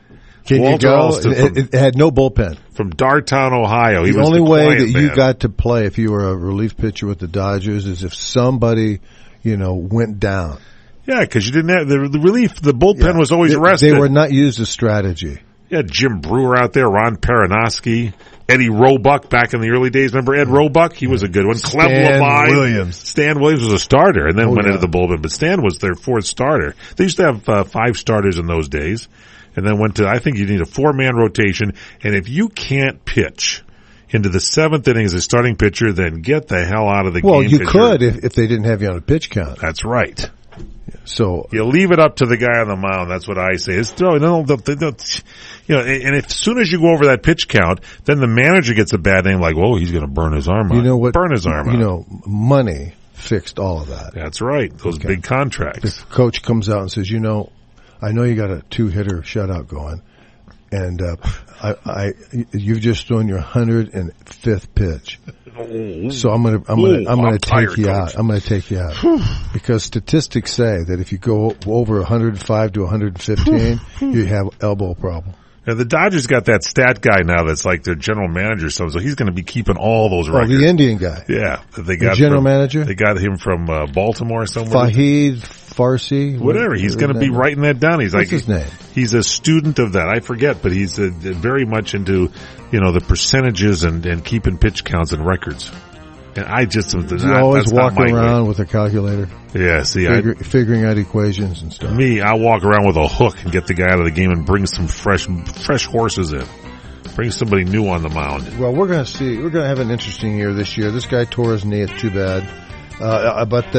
Can Walter you go? Alston It had no bullpen. From Dartown, Ohio. He the was only way that you man. got to play if you were a relief pitcher with the Dodgers is if somebody, went down. Yeah, because you didn't have the relief. The bullpen was always rested. They were not used as strategy. You had Jim Brewer out there, Ron Paranosky, Eddie Roebuck back in the early days. Remember Ed Roebuck? He was a good one. Clem Levine. Stan Williams was a starter and then went into the bullpen, but Stan was their 4th starter. They used to have 5 starters in those days and then went to, I think you need a 4-man rotation. And if you can't pitch into the 7th inning as a starting pitcher, then get the hell out of the game. Well, you could if they didn't have you on a pitch count. That's right. So you leave it up to the guy on the mound. That's what I say. And as soon as you go over that pitch count, then the manager gets a bad name. Like, whoa, he's going to burn his arm out. You know what? Burn his arm out. Money fixed all of that. That's right. Those big contracts. The coach comes out and says, I know you got a 2-hitter shutout going, and you've just thrown your 105th pitch. So I'm gonna take you out. I'm gonna take you out because statistics say that if you go over 105 to 115, you have elbow problem. And the Dodgers got that stat guy now that's like their general manager, so he's going to be keeping all those records. Oh, the Indian guy. Yeah, they got the general manager. They got him from Baltimore somewhere. Fahid Farsi, whatever. He's going to be writing that down. He's What's his name? He's a student of that. I forget, but he's very much into the percentages and keeping pitch counts and records. And I just you always walk around with a calculator. Yeah, see, figuring out equations and stuff. Me, I walk around with a hook and get the guy out of the game and bring some fresh horses in. Bring somebody new on the mound. Well, we're going to see. We're going to have an interesting year this year. This guy tore his knee. It's too bad. But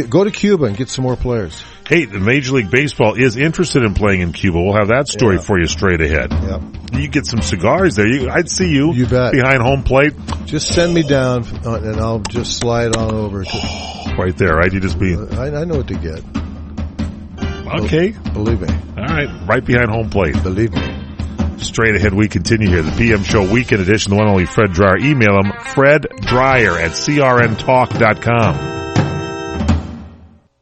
go to Cuba and get some more players. Hey, the Major League Baseball is interested in playing in Cuba. We'll have that story for you straight ahead. Yeah. You get some cigars there. I'd see you. You bet. Behind home plate. Just send me down, and I'll just slide on over. Right there, right? You just be. I know what to get. Okay. Believe me. All right. Right behind home plate. Believe me. Straight ahead, we continue here. The PM Show Weekend Edition, the one and only Fred Dreyer. Email him, freddryer@crntalk.com.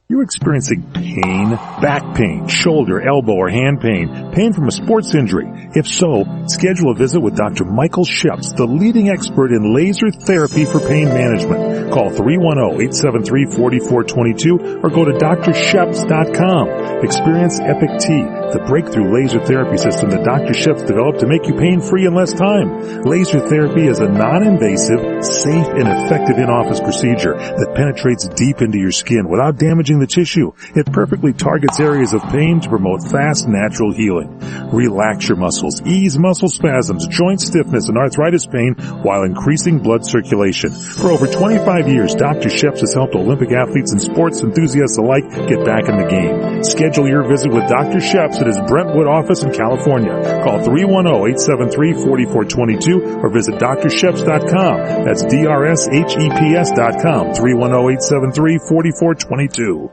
You're experiencing pain, back pain, shoulder, elbow, or hand pain from a sports injury. If so, schedule a visit with Dr. Michael Sheps, the leading expert in laser therapy for pain management. Call 310-873-4422 or go to drsheps.com. Experience Epic T, the breakthrough laser therapy system that Dr. Sheps developed to make you pain-free in less time. Laser therapy is a non-invasive, safe, and effective in-office procedure that penetrates deep into your skin without damaging the tissue. It perfectly targets areas of pain to promote fast, natural healing. Relax your muscles, ease muscle spasms, joint stiffness, and arthritis pain while increasing blood circulation. For over 25 years, Dr. Sheps has helped Olympic athletes and sports enthusiasts alike get back in the game. Schedule your visit with Dr. Sheps at his Brentwood office in California. Call 310-873-4422 or visit drsheps.com. That's DRSHEPS.com. 310-873-4422.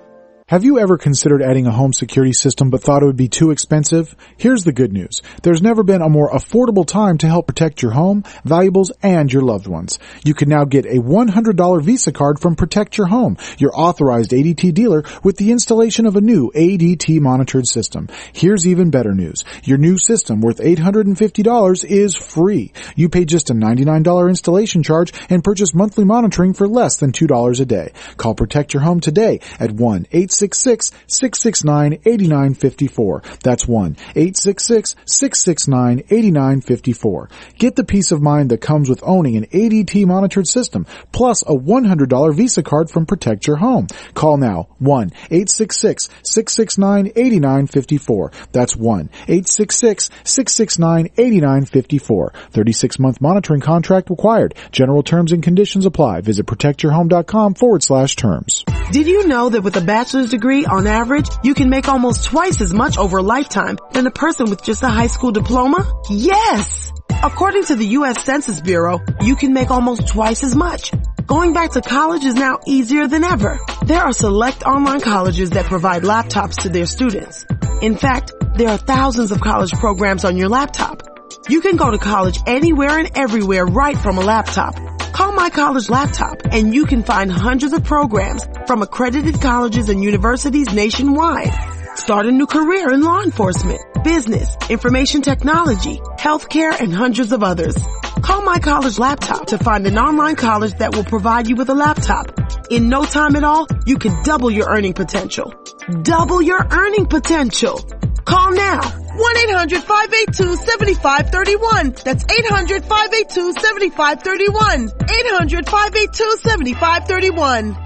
Have you ever considered adding a home security system but thought it would be too expensive? Here's the good news. There's never been a more affordable time to help protect your home, valuables, and your loved ones. You can now get a $100 Visa card from Protect Your Home, your authorized ADT dealer, with the installation of a new ADT monitored system. Here's even better news. Your new system, worth $850, is free. You pay just a $99 installation charge and purchase monthly monitoring for less than $2 a day. Call Protect Your Home today at 1-866-669-8954. That's 1-866-669-8954. Get the peace of mind that comes with owning an ADT monitored system, plus a $100 Visa card from Protect Your Home. Call now, 1-866-669-8954. That's 1-866-669-8954. 36-month monitoring contract required. General terms and conditions apply. Visit protectyourhome.com/terms. Did you know that with a bachelor's degree, on average, you can make almost twice as much over a lifetime than a person with just a high school diploma? Yes! According to the U.S. Census Bureau, you can make almost twice as much. Going back to college is now easier than ever. There are select online colleges that provide laptops to their students. In fact, there are thousands of college programs on your laptop. You can go to college anywhere and everywhere right from a laptop. Call My College Laptop and you can find hundreds of programs from accredited colleges and universities nationwide. Start a new career in law enforcement, business, information technology, healthcare, and hundreds of others. Call My College Laptop to find an online college that will provide you with a laptop. In no time at all, you can double your earning potential. Double your earning potential. Call now. 1-800-582-7531. That's 800-582-7531. 800-582-7531.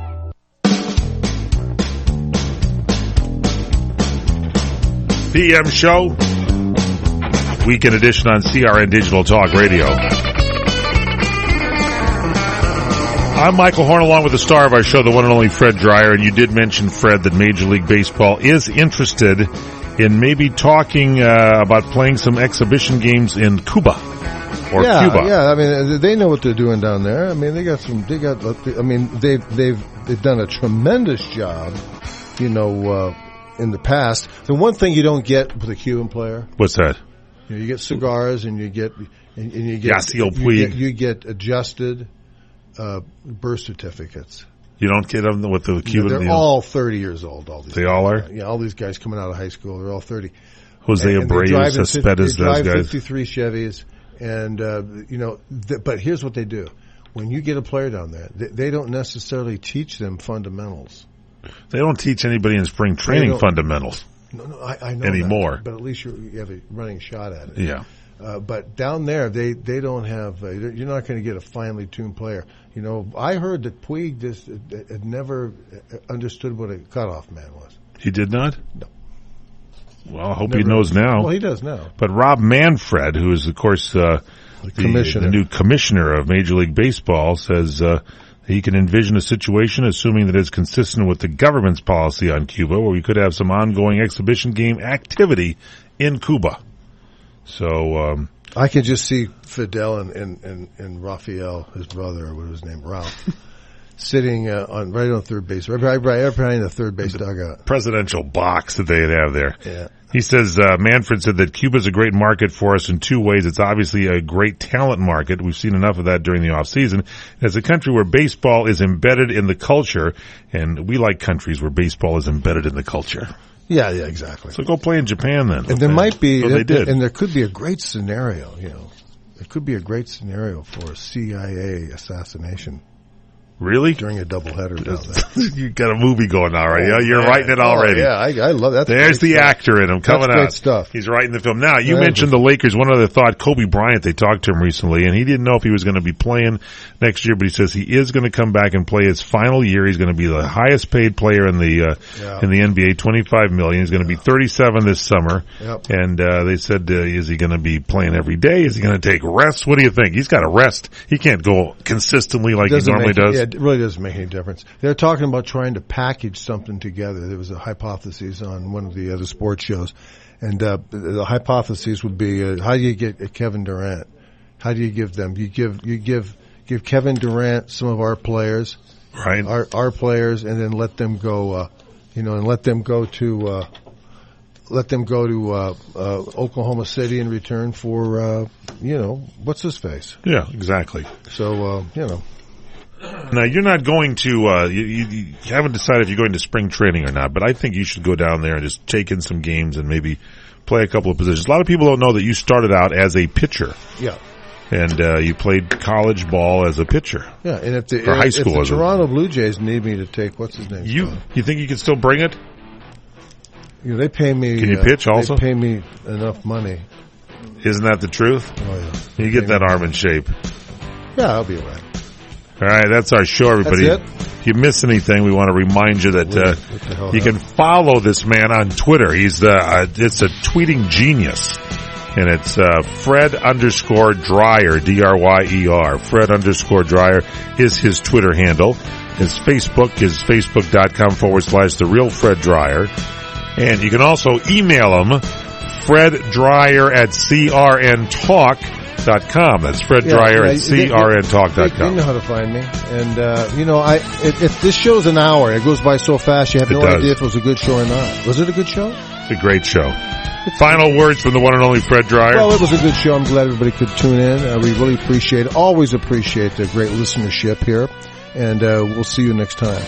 PM Show, Weekend Edition on CRN Digital Talk Radio. I'm Michael Horn, along with the star of our show, the one and only Fred Dreyer, and you did mention, Fred, that Major League Baseball is interested in maybe talking about playing some exhibition games in Cuba or Cuba. Yeah, I mean, they know what they're doing down there. I mean, they've done a tremendous job, in the past. The one thing you don't get with a Cuban player. What's that? You get cigars and you get Yasiel Puig. You get adjusted birth certificates. You don't get them with the Cuban. They're all 30 years old. All these. They all are. Yeah, all these guys coming out of high school. They're all 30. Jose Abreu, Cespedes, those guys. 53 Chevys, and but here's what they do: when you get a player down there, they don't necessarily teach them fundamentals. They don't teach anybody in spring training fundamentals. No, I know anymore. That, but at least you have a running shot at it. Yeah. But down there, they don't have. You're not going to get a finely tuned player. I heard that Puig just had never understood what a cutoff man was. He did not? No. Well, I hope he knows now. Well, he does now. But Rob Manfred, who is, of course, the new commissioner of Major League Baseball, says he can envision a situation, assuming that it's consistent with the government's policy on Cuba, where we could have some ongoing exhibition game activity in Cuba. So I can just see Fidel and Rafael, his brother, or what was his name, Ralph, sitting right on third base, right behind the third base dugout. Presidential box that they have there. Yeah. He says, Manfred said that Cuba's a great market for us in two ways. It's obviously a great talent market. We've seen enough of that during the off season. It's a country where baseball is embedded in the culture, and we like countries where baseball is embedded in the culture. Yeah, exactly. So go play in Japan then. And there might be, they did. And there could be a great scenario, It could be a great scenario for a CIA assassination. Really? During a doubleheader down there. You got a movie going on, right? You're writing it already. Yeah, I love that. There's the actor in him coming out. That's great stuff. He's writing the film. Now, you mentioned the Lakers. One other thought, Kobe Bryant, they talked to him recently, and he didn't know if he was going to be playing next year, but he says he is going to come back and play his final year. He's going to be the highest paid player in the NBA, $25 million. He's going to be 37 this summer. Yep. And they said, is he going to be playing every day? Is he going to take rest? What do you think? He's got to rest. He can't go consistently like he normally does. Yeah, it really doesn't make any difference. They're talking about trying to package something together. There was a hypothesis on one of the other sports shows, and the hypothesis would be how do you get Kevin Durant? How do you give them? You give Kevin Durant some of our players, right? Our players, and then let them go. And let them go to Oklahoma City in return for what's his face? Yeah, exactly. So Now, you're not going to, you haven't decided if you're going to spring training or not, but I think you should go down there and just take in some games and maybe play a couple of positions. A lot of people don't know that you started out as a pitcher. Yeah. And you played college ball as a pitcher. Yeah, and if the Toronto Blue Jays need me to take, what's his name? You think you can still bring it? They pay me. Can you pitch also? They pay me enough money. Isn't that the truth? Oh, yeah. You get that arm in shape. Yeah, I'll be all right. All right, that's our show, everybody. That's it? If you miss anything, we want to remind you that you can follow this man on Twitter. He's it's a tweeting genius, and it's Fred_Dryer, D-R-Y-E-R. Fred_Dryer is his Twitter handle. His Facebook is facebook.com/TheRealFredDryer. And you can also email him, FredDryer@CRNTalk.com. That's Fred Dryer at CRNTalk.com. They know how to find me. And, if this show's an hour, it goes by so fast, you have no idea if it was a good show or not. Was it a good show? It's a great show. Final words from the one and only Fred Dryer. Well, it was a good show. I'm glad everybody could tune in. We really always appreciate the great listenership here. And we'll see you next time.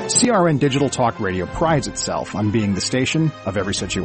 CRN Digital Talk Radio prides itself on being the station of every situation.